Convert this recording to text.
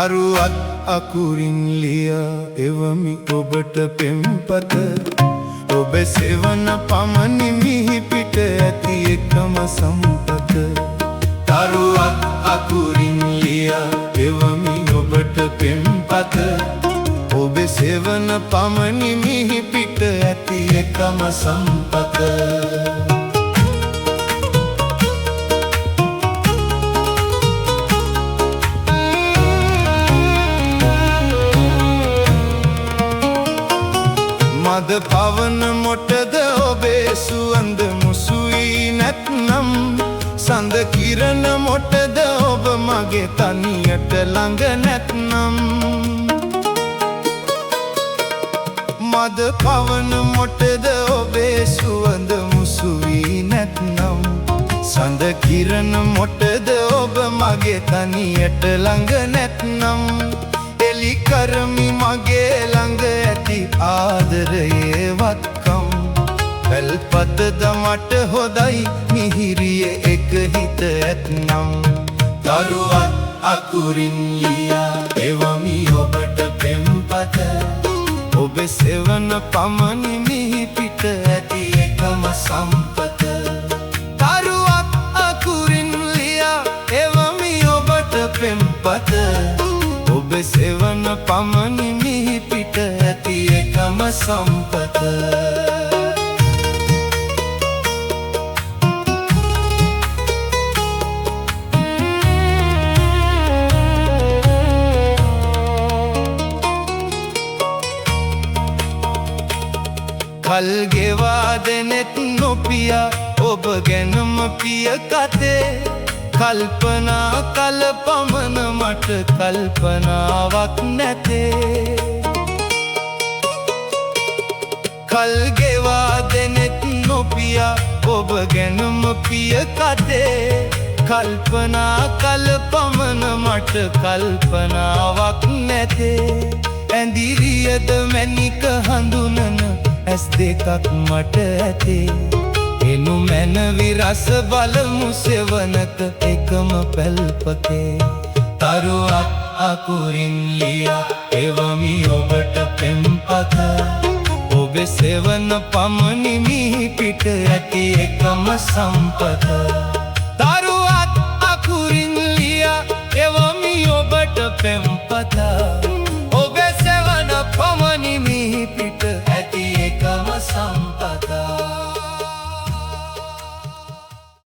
තරුවත් අකුරින් ලියා එවමි ඔබට පෙම්පත ඔබ සෙවන පමණි මිහි පිට ඇති එකම සම්පත තරුවත් අකුරින් ලියා එවමි ඔබට පෙම්පත ඔබ සෙවන පමණි මිහි පිට ඇති එකම සම්පත මද පවන මොටද ඔබේ සුවඳ මුසුයි නැත්නම් සඳ කිරණ මොටද ඔබ මගේ තනියට ළඟ නැත්නම් මද පවන මොටද ඔබේ සුවඳ මුසුයි නැත්නම් සඳ කිරණ මොටද ඔබ මගේ තනියට ළඟ නැත්නම් එලි කරමි මගේ ළඟ ඇති ආදරයේ වත්කම් පැල්පතද මට හොදයි මිහිරිය එක හිත ඇත්නම් තරුවත් අකුරින් ලියා එවමි ඔබට පෙම්පත ඔබ සෙවන පමණි මිහි පිට ඇති එකම සම්පත තරුවත් අකුරින් ලියා එවමි ඔබට පෙම්පත ඔබ සෙවන පමණි මිහි පිට ඇති එකම සම්පත කල් ගෙවා දෙනෙත් නොපියා ඔබ ගැනම පිය කතේ කල්පනා කල පමණ මට කල්පනාවක් නැතේ කල් ගෙවා දෙනෙත් නොපියා ඔබ ගැනම පිය කතේ කල්පනා කල පමණ මට කල්පනාවක් නැතේ ඇඳිරියද මැණික හඳුනන ඇස් දෙකක් මට ඇතේ එනු මැනවි රස බලමු සෙවනක එකම පැල්පතේ තරුවත් අකුරින් ලියා එවමි ඔබට පෙම්පත ඔබ සෙවන පමණි මිහි පිට ඇති එකම සම්පත